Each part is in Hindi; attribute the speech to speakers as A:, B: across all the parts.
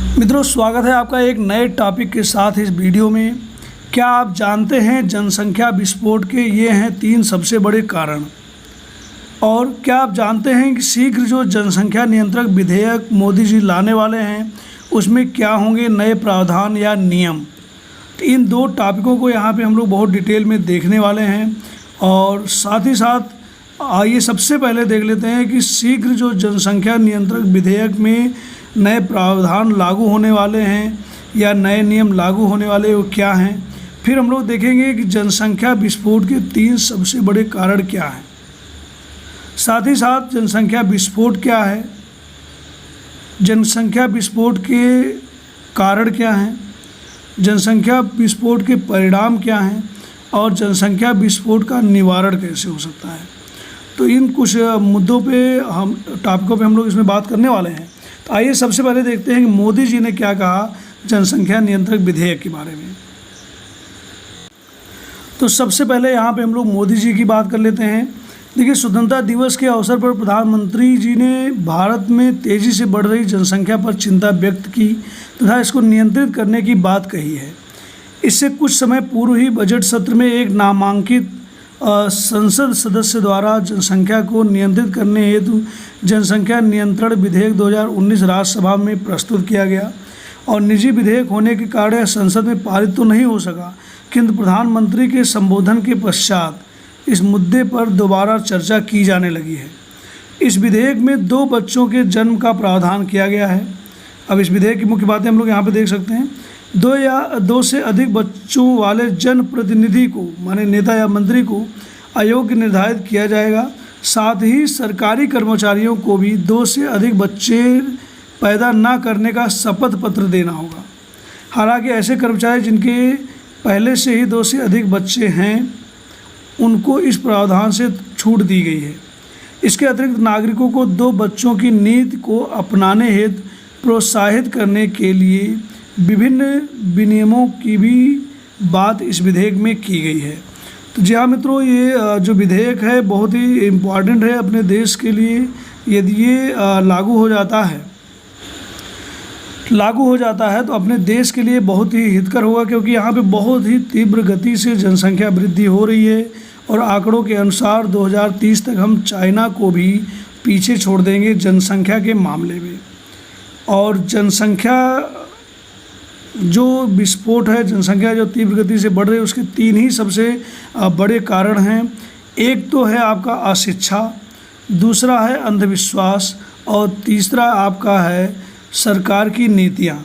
A: मित्रों, स्वागत है आपका एक नए टॉपिक के साथ इस वीडियो में। क्या आप जानते हैं जनसंख्या विस्फोट के ये हैं 3 सबसे बड़े कारण? और क्या आप जानते हैं कि शीघ्र जो जनसंख्या नियंत्रक विधेयक मोदी जी लाने वाले हैं उसमें क्या होंगे नए प्रावधान या नियम? तो इन 2 टॉपिकों को यहाँ पे हम लोग बहुत डिटेल में देखने वाले हैं। और साथ ही साथ आइए सबसे पहले देख लेते हैं कि शीघ्र जो जनसंख्या नियंत्रक विधेयक में नए प्रावधान लागू होने वाले हैं या नए नियम लागू होने वाले वो क्या हैं। फिर हम लोग देखेंगे कि जनसंख्या विस्फोट के 3 सबसे बड़े कारण क्या हैं। साथ ही साथ जनसंख्या विस्फोट क्या है, जनसंख्या विस्फोट के कारण क्या हैं, जनसंख्या विस्फोट के परिणाम क्या हैं और जनसंख्या विस्फोट का निवारण कैसे हो सकता है। तो इन कुछ मुद्दों पे हम टॉपिकों पे हम लोग इसमें बात करने वाले हैं। तो आइए सबसे पहले देखते हैं कि मोदी जी ने क्या कहा जनसंख्या नियंत्रक विधेयक के बारे में। तो सबसे पहले यहाँ पे हम लोग मोदी जी की बात कर लेते हैं। देखिए, स्वतंत्रता दिवस के अवसर पर प्रधानमंत्री जी ने भारत में तेज़ी से बढ़ रही जनसंख्या पर चिंता व्यक्त की तथा इसको नियंत्रित करने की बात कही है। इससे कुछ समय पूर्व ही बजट सत्र में एक नामांकित संसद सदस्य द्वारा जनसंख्या को नियंत्रित करने हेतु जनसंख्या नियंत्रण विधेयक 2019 राज्यसभा में प्रस्तुत किया गया और निजी विधेयक होने के कारण यह संसद में पारित तो नहीं हो सका, किंतु प्रधानमंत्री के संबोधन के पश्चात इस मुद्दे पर दोबारा चर्चा की जाने लगी है। इस विधेयक में 2 बच्चों के जन्म का प्रावधान किया गया है। अब इस विधेयक की मुख्य बातें हम लोग यहाँ पे देख सकते हैं। 2 या 2 से अधिक बच्चों वाले जनप्रतिनिधि को, माने नेता या मंत्री को अयोग्य निर्धारित किया जाएगा। साथ ही सरकारी कर्मचारियों को भी 2 से अधिक बच्चे पैदा न करने का शपथ पत्र देना होगा। हालांकि ऐसे कर्मचारी जिनके पहले से ही 2 से अधिक बच्चे हैं उनको इस प्रावधान से छूट दी गई है। इसके अतिरिक्त नागरिकों को 2 बच्चों की नीति को अपनाने हेतु प्रोत्साहित करने के लिए विभिन्न विनियमों की भी बात इस विधेयक में की गई है। तो जी हाँ मित्रों, ये जो विधेयक है बहुत ही इम्पॉर्टेंट है अपने देश के लिए। यदि ये लागू हो जाता है तो अपने देश के लिए बहुत ही हितकर होगा, क्योंकि यहाँ पे बहुत ही तीव्र गति से जनसंख्या वृद्धि हो रही है और आंकड़ों के अनुसार 2030 तक हम चाइना को भी पीछे छोड़ देंगे जनसंख्या के मामले में। और जनसंख्या जो विस्फोट है, जनसंख्या जो तीव्र गति से बढ़ रही है, उसके 3 ही सबसे बड़े कारण हैं। एक तो है आपका अशिक्षा, दूसरा है अंधविश्वास और तीसरा आपका है सरकार की नीतियाँ।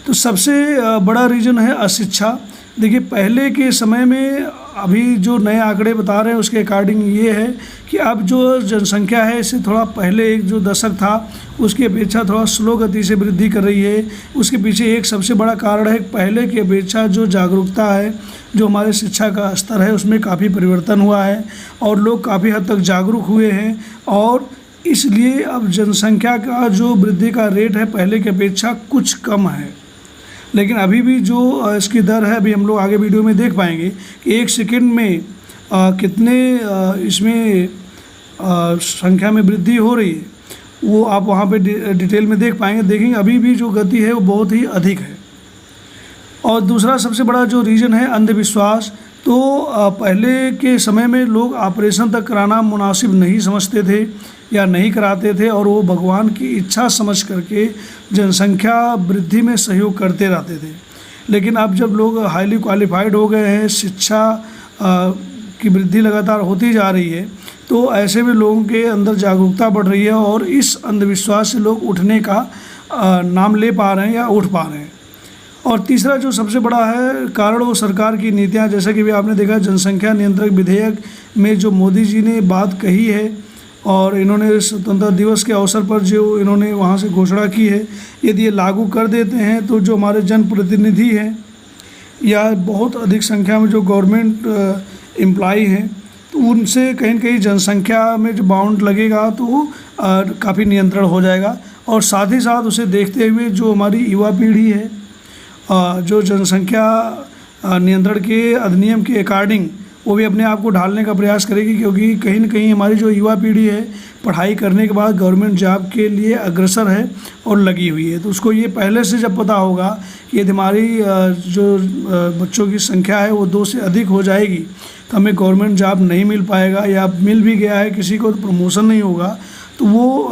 A: तो सबसे बड़ा रीज़न है अशिक्षा। देखिए, पहले के समय में अभी जो नए आंकड़े बता रहे हैं उसके अकॉर्डिंग ये है कि अब जो जनसंख्या है इससे थोड़ा पहले एक जो दशक था उसकी अपेक्षा थोड़ा स्लो गति से वृद्धि कर रही है। उसके पीछे एक सबसे बड़ा कारण है पहले की अपेक्षा जो जागरूकता है, जो हमारे शिक्षा का स्तर है उसमें काफ़ी परिवर्तन हुआ है और लोग काफ़ी हद तक जागरूक हुए हैं और इसलिए अब जनसंख्या का जो वृद्धि का रेट है पहले की अपेक्षा कुछ कम है। लेकिन अभी भी जो इसकी दर है, अभी हम लोग आगे वीडियो में देख पाएंगे कि 1 सेकंड में कितने इसमें संख्या में वृद्धि हो रही है, वो आप वहाँ पे डिटेल में देख पाएंगे। देखेंगे अभी भी जो गति है वो बहुत ही अधिक है। और दूसरा सबसे बड़ा जो रीज़न है अंधविश्वास। तो पहले के समय में लोग ऑपरेशन तक कराना मुनासिब नहीं समझते थे या नहीं कराते थे और वो भगवान की इच्छा समझ करके जनसंख्या वृद्धि में सहयोग करते रहते थे। लेकिन अब जब लोग हाईली क्वालिफाइड हो गए हैं, शिक्षा की वृद्धि लगातार होती जा रही है, तो ऐसे में लोगों के अंदर जागरूकता बढ़ रही है और इस अंधविश्वास से लोग उठने का नाम ले पा रहे हैं या उठ पा रहे हैं। और तीसरा जो सबसे बड़ा है कारण वो सरकार की नीतियाँ। जैसे कि भी आपने देखा जनसंख्या नियंत्रक विधेयक में जो मोदी जी ने बात कही है और इन्होंने स्वतंत्रता दिवस के अवसर पर जो इन्होंने वहाँ से घोषणा की है, यदि ये लागू कर देते हैं तो जो हमारे जनप्रतिनिधि हैं या बहुत अधिक संख्या में जो गवर्नमेंट एम्प्लॉई हैं तो उनसे कहीं न कहीं जनसंख्या में जो बाउंड लगेगा तो काफ़ी नियंत्रण हो जाएगा। और साथ ही साथ उसे देखते हुए जो हमारी युवा पीढ़ी है जो जनसंख्या नियंत्रण के अधिनियम के अकॉर्डिंग वो भी अपने आप को ढालने का प्रयास करेगी, क्योंकि कहीं न कहीं हमारी जो युवा पीढ़ी है पढ़ाई करने के बाद गवर्नमेंट जॉब के लिए अग्रसर है और लगी हुई है। तो उसको ये पहले से जब पता होगा कि यदि हमारी जो बच्चों की संख्या है वो 2 से अधिक हो जाएगी तो हमें गवर्नमेंट जॉब नहीं मिल पाएगा, या मिल भी गया है किसी को तो प्रमोशन नहीं होगा, तो वो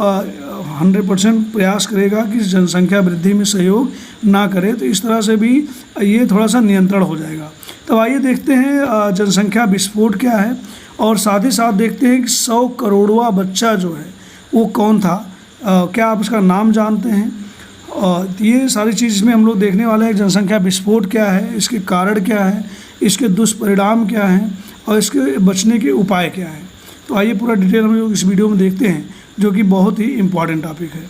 A: 100% प्रयास करेगा कि जनसंख्या वृद्धि में सहयोग ना करे। तो इस तरह से भी ये थोड़ा सा नियंत्रण हो जाएगा। तो आइए देखते हैं जनसंख्या विस्फोट क्या है, और साथ ही साथ देखते हैं कि 100 करोड़वां बच्चा जो है वो कौन था, क्या आप उसका नाम जानते हैं। तो ये सारी चीज़ इसमें हम लोग देखने वाले हैं। जनसंख्या विस्फोट क्या है, इसके कारण क्या है, इसके दुष्परिणाम क्या हैं और इसके बचने के उपाय क्या हैं। तो आइए पूरा डिटेल हम लोग इस वीडियो में देखते हैं, जो कि बहुत ही इम्पॉर्टेंट टॉपिक है।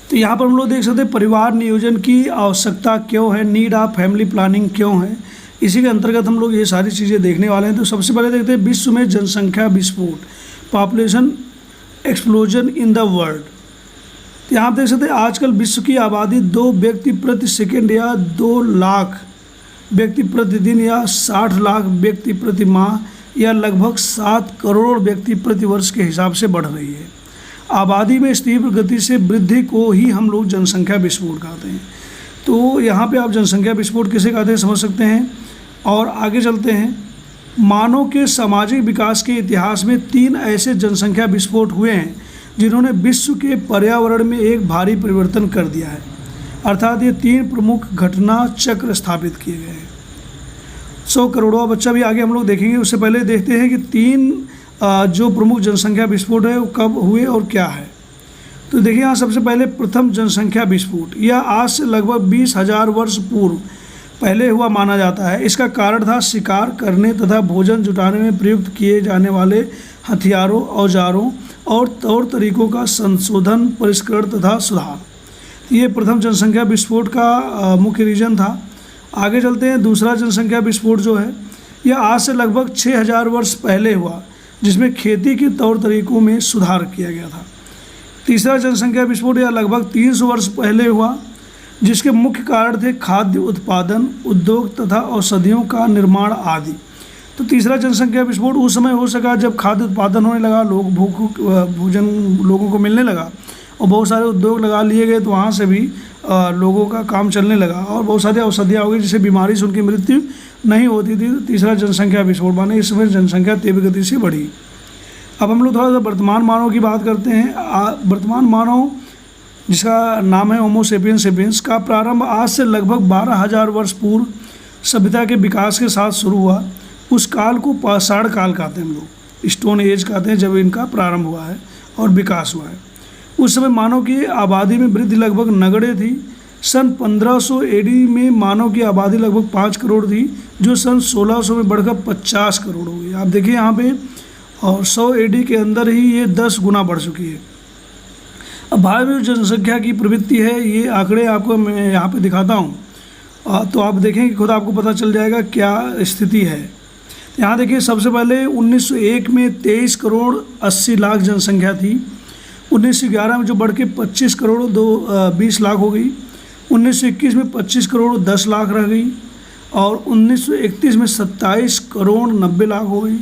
A: तो यहाँ पर हम लोग देख सकते हैं परिवार नियोजन की आवश्यकता क्यों है, नीड ऑफ फैमिली प्लानिंग क्यों है। इसी के अंतर्गत हम लोग ये सारी चीज़ें देखने वाले हैं। तो सबसे पहले देखते हैं विश्व में जनसंख्या विस्फोट, population explosion in the world. तो यहाँ आप देख सकते हैं आजकल विश्व की आबादी 2 व्यक्ति प्रति सेकेंड या 2 लाख व्यक्ति प्रतिदिन या 60 लाख व्यक्ति प्रति माह या लगभग 7 करोड़ व्यक्ति प्रति वर्ष के हिसाब से बढ़ रही है। आबादी में इस तीव्र गति से वृद्धि को ही हम लोग जनसंख्या विस्फोट कहते हैं। तो यहाँ पे आप जनसंख्या विस्फोट किसे कहते हैं समझ सकते हैं। और आगे चलते हैं। मानव के सामाजिक विकास के इतिहास में 3 ऐसे जनसंख्या विस्फोट हुए हैं जिन्होंने विश्व के पर्यावरण में एक भारी परिवर्तन कर दिया है। अर्थात ये 3 प्रमुख घटना चक्र स्थापित किए गए हैं। 100 करोड़वां बच्चा भी आगे हम लोग देखेंगे। उससे पहले देखते हैं कि 3 जो प्रमुख जनसंख्या विस्फोट है वो कब हुए और क्या है। तो देखिए यहाँ सबसे पहले प्रथम जनसंख्या विस्फोट, यह आज से लगभग 20,000 वर्ष पूर्व पहले हुआ माना जाता है। इसका कारण था शिकार करने तथा भोजन जुटाने में प्रयुक्त किए जाने वाले हथियारों, औजारों और तौर तरीकों का संशोधन, परिष्करण तथा सुधार। ये प्रथम जनसंख्या विस्फोट का मुख्य रीजन था। आगे चलते हैं। दूसरा जनसंख्या विस्फोट जो है यह आज से लगभग 6,000 वर्ष पहले हुआ, जिसमें खेती के तौर तरीकों में सुधार किया गया था। तीसरा जनसंख्या विस्फोट यह लगभग 300 वर्ष पहले हुआ, जिसके मुख्य कारण थे खाद्य उत्पादन, उद्योग तथा औषधियों का निर्माण आदि। तो तीसरा जनसंख्या विस्फोट उस समय हो सका जब खाद्य उत्पादन होने लगा, भोजन लोगों को मिलने लगा और बहुत सारे उद्योग लगा लिए गए, तो वहाँ से भी लोगों का काम चलने लगा और बहुत सारी औषधियाँ हो गई जिससे बीमारी से उनकी मृत्यु नहीं होती थी। तो तीसरा जनसंख्या विस्फोट माने इस समय जनसंख्या तीव्र गति से बढ़ी। अब हम लोग थोड़ा सा वर्तमान मानव की बात करते हैं। वर्तमान मानव जिसका नाम है होमो सेपियंस सेपियंस का प्रारंभ आज से लगभग 12,000 वर्ष पूर्व सभ्यता के विकास के साथ शुरू हुआ। उस काल को पाषाण काल कहते हैं हम लोग, स्टोन एज कहते हैं, जब इनका प्रारंभ हुआ है और विकास हुआ है। उस समय मानव की आबादी में वृद्धि लगभग नगण्य थी। सन 1500 एडी में मानव की आबादी लगभग 5 करोड़ थी, जो सन 1600 में बढ़कर 50 करोड़ हो गई। आप देखिए यहाँ पे, और 100 एडी के अंदर ही ये 10 गुना बढ़ चुकी है। अब भारत में जो जनसंख्या की प्रवृत्ति है, ये आंकड़े आपको मैं यहाँ पे दिखाता हूँ, तो आप देखें कि खुद आपको पता चल जाएगा क्या स्थिति है। यहाँ देखिए सबसे पहले 1901 में 23 करोड़ 80 लाख जनसंख्या थी। 1911 में जो बढ़ के 25 करोड़ 20 लाख हो गई। 1921 में 25 करोड़ 10 लाख रह गई और 1931 में 27 करोड़ 90 लाख हो गई।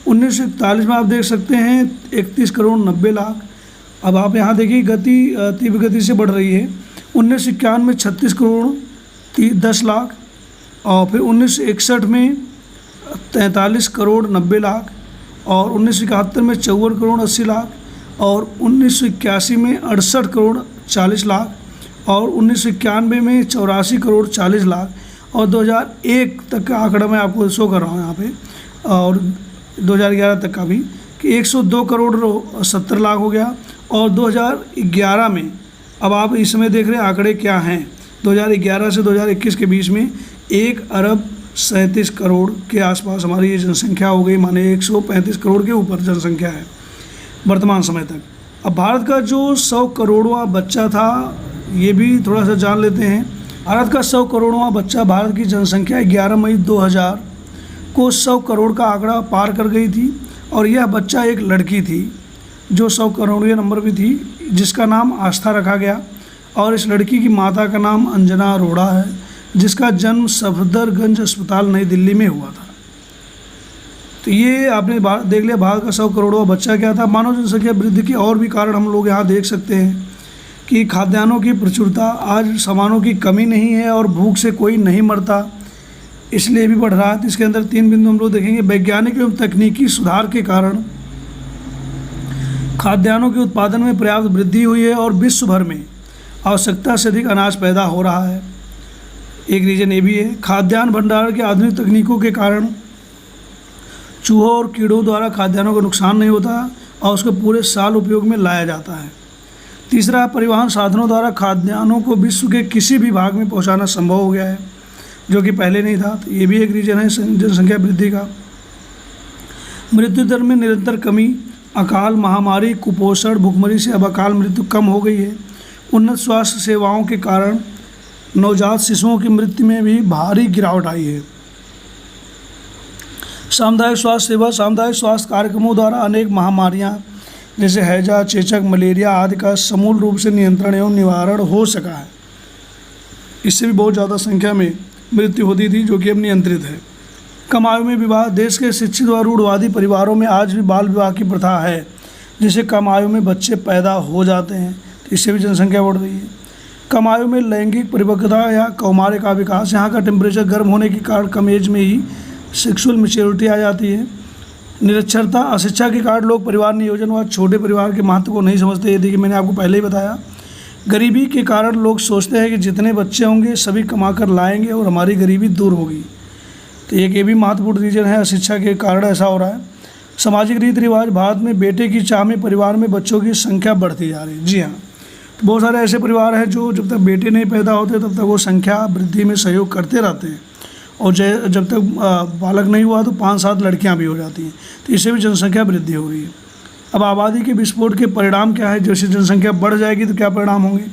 A: 1941 में आप देख सकते हैं 31 करोड़ 90 लाख। अब आप यहाँ देखिए गति तीव्र गति से बढ़ रही है। 1951 में 36 करोड़ 10 लाख और फिर 1961 में 43 करोड़ 90 लाख और 1971 में 54 करोड़ 80 लाख और 1981 में 68 करोड़ 40 लाख और 1991 में 84 करोड़ 40 लाख और 2001 तक का आंकड़ा मैं आपको शो कर रहा हूँ यहाँ पे, और 2011 तक का भी कि 102 करोड़ 70 लाख हो गया। और 2011 में, अब आप इस समय देख रहे हैं आंकड़े क्या हैं, 2011 से 2021 के बीच में 1 अरब 37 करोड़ के आसपास हमारी ये जनसंख्या हो गई, माने 135 करोड़ के ऊपर जनसंख्या है वर्तमान समय तक। अब भारत का जो 100 करोड़वां बच्चा था, ये भी थोड़ा सा जान लेते हैं। भारत का 100 करोड़वां बच्चा, भारत की जनसंख्या 11 मई 2000 को 100 करोड़ का आंकड़ा पार कर गई थी और यह बच्चा एक लड़की थी जो 100 करोड़वें नंबर पर थी, जिसका नाम आस्था रखा गया। और इस लड़की की माता का नाम अंजना अरोड़ा है, जिसका जन्म सफदरगंज अस्पताल नई दिल्ली में हुआ था। तो ये आपने देख लिया भारत का 100 करोड़वां बच्चा क्या था। मानव जनसंख्या वृद्धि के और भी कारण हम लोग यहाँ देख सकते हैं कि खाद्यान्नों की प्रचुरता, आज सामानों की कमी नहीं है और भूख से कोई नहीं मरता, इसलिए भी बढ़ रहा है। तो इसके अंदर 3 बिंदु हम लोग देखेंगे। वैज्ञानिक एवं तकनीकी सुधार के कारण खाद्यान्नों के उत्पादन में पर्याप्त वृद्धि हुई है और विश्व भर में आवश्यकता से अधिक अनाज पैदा हो रहा है। एक रीजन ये भी है। खाद्यान्न भंडारण की आधुनिक तकनीकों के कारण चूहों और कीड़ों द्वारा खाद्यान्नों को नुकसान नहीं होता और उसको पूरे साल उपयोग में लाया जाता है। तीसरा, परिवहन साधनों द्वारा खाद्यान्नों को विश्व के किसी भी भाग में पहुंचाना संभव हो गया है, जो कि पहले नहीं था। तो ये भी एक रीजन है जनसंख्या वृद्धि का। मृत्यु दर में निरंतर कमी, अकाल, महामारी, कुपोषण, भुखमरी से अब अकाल मृत्यु कम हो गई है। उन्नत स्वास्थ्य सेवाओं के कारण नवजात शिशुओं की मृत्यु में भी भारी गिरावट आई है। सामुदायिक स्वास्थ्य सेवा, सामुदायिक स्वास्थ्य कार्यक्रमों द्वारा अनेक महामारियां जैसे हैजा, चेचक, मलेरिया आदि का समूल रूप से नियंत्रण एवं निवारण हो सका है। इससे भी बहुत ज़्यादा संख्या में मृत्यु होती थी, जो कि अब नियंत्रित है। कम आयु में विवाह, देश के शिक्षित व रूढ़वादी परिवारों में आज भी बाल विवाह की प्रथा है, जिससे कम आयु में बच्चे पैदा हो जाते हैं। तो इससे भी जनसंख्या बढ़ रही है। कम आयु में लैंगिक परिपक्वता या कौमार्य का विकास, यहाँ का टेम्परेचर गर्म होने के कारण कम एज में ही सेक्सुअल मैच्योरिटी आ जाती है। निरक्षरता, अशिक्षा के कारण लोग परिवार नियोजन व छोटे परिवार के महत्व को नहीं समझते। ये देखिए, मैंने आपको पहले ही बताया। गरीबी के कारण लोग सोचते हैं कि जितने बच्चे होंगे सभी कमा कर लाएंगे और हमारी गरीबी दूर होगी। तो एक ये भी महत्वपूर्ण रीजन है, अशिक्षा के कारण ऐसा हो रहा है। सामाजिक रीति रिवाज, भारत में बेटे की चाह में परिवार में बच्चों की संख्या बढ़ती जा रही है। जी हाँ, तो बहुत सारे ऐसे परिवार हैं जो जब तक बेटे नहीं पैदा होते तब तक वो संख्या वृद्धि में सहयोग करते रहते हैं, और जब तक बालक नहीं हुआ तो 5-7 लड़कियां भी हो जाती हैं। तो इससे भी जनसंख्या वृद्धि हो रही है। अब आबादी के विस्फोट के परिणाम क्या है? जैसे जनसंख्या बढ़ जाएगी तो क्या परिणाम होंगे?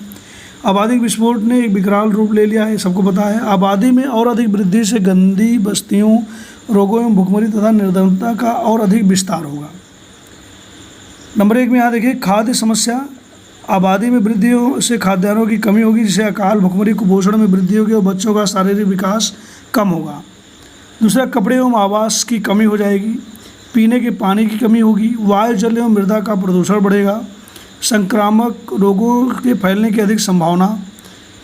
A: आबादी के विस्फोट ने एक विकराल रूप ले लिया है, सबको पता है। आबादी में और अधिक वृद्धि से गंदी बस्तियों, रोगों एवं भुखमरी तथा निर्धनता का और अधिक विस्तार होगा। नंबर 1 में यहाँ देखिए, खाद्य समस्या। आबादी में वृद्धि से खाद्यान्नों की कमी होगी, जिससे अकाल, भुखमरी, कुपोषण में वृद्धि होगी और बच्चों का शारीरिक विकास कम होगा। दूसरा, कपड़े एवं आवास की कमी हो जाएगी। पीने के पानी की कमी होगी। वायु, जल एवं मृदा का प्रदूषण बढ़ेगा। संक्रामक रोगों के फैलने की अधिक संभावना।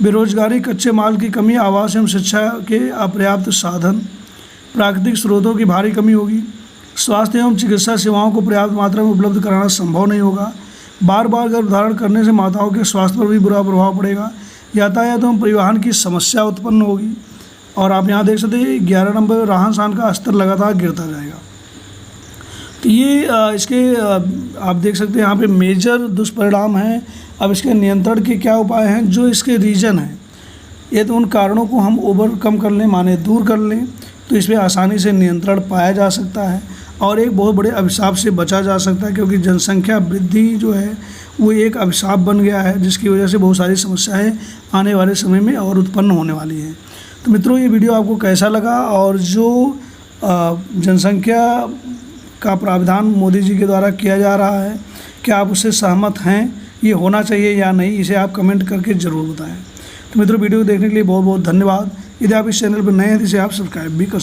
A: बेरोजगारी, कच्चे माल की कमी, आवास एवं शिक्षा के अपर्याप्त साधन। प्राकृतिक स्रोतों की भारी कमी होगी। स्वास्थ्य एवं चिकित्सा सेवाओं को पर्याप्त मात्रा में उपलब्ध कराना संभव नहीं होगा। बार बार गर्भधारण करने से माताओं के स्वास्थ्य पर भी बुरा प्रभाव पड़ेगा। यातायात एवं परिवहन की समस्या उत्पन्न होगी। और आप यहाँ देख सकते हैं 11 नंबर रहन सहन का स्तर लगातार गिरता जाएगा। तो ये इसके आप देख सकते हैं यहाँ पे मेजर दुष्परिणाम हैं। अब इसके नियंत्रण के क्या उपाय हैं? जो इसके रीजन हैं, ये तो उन कारणों को हम ओवरकम कर लें, माने दूर कर लें, तो इसमें आसानी से नियंत्रण पाया जा सकता है और एक बहुत बड़े अभिशाप से बचा जा सकता है। क्योंकि जनसंख्या वृद्धि जो है वो एक अभिशाप बन गया है, जिसकी वजह से बहुत सारी समस्याएं आने वाले समय में और उत्पन्न होने वाली हैं। तो मित्रों, ये वीडियो आपको कैसा लगा? और जो जनसंख्या का प्रावधान मोदी जी के द्वारा किया जा रहा है, क्या आप उससे सहमत हैं? ये होना चाहिए या नहीं, इसे आप कमेंट करके ज़रूर बताएं। तो मित्रों, वीडियो देखने के लिए बहुत बहुत धन्यवाद। यदि आप इस चैनल पर नए हैं तो इसे आप सब्सक्राइब भी कर सकते हैं।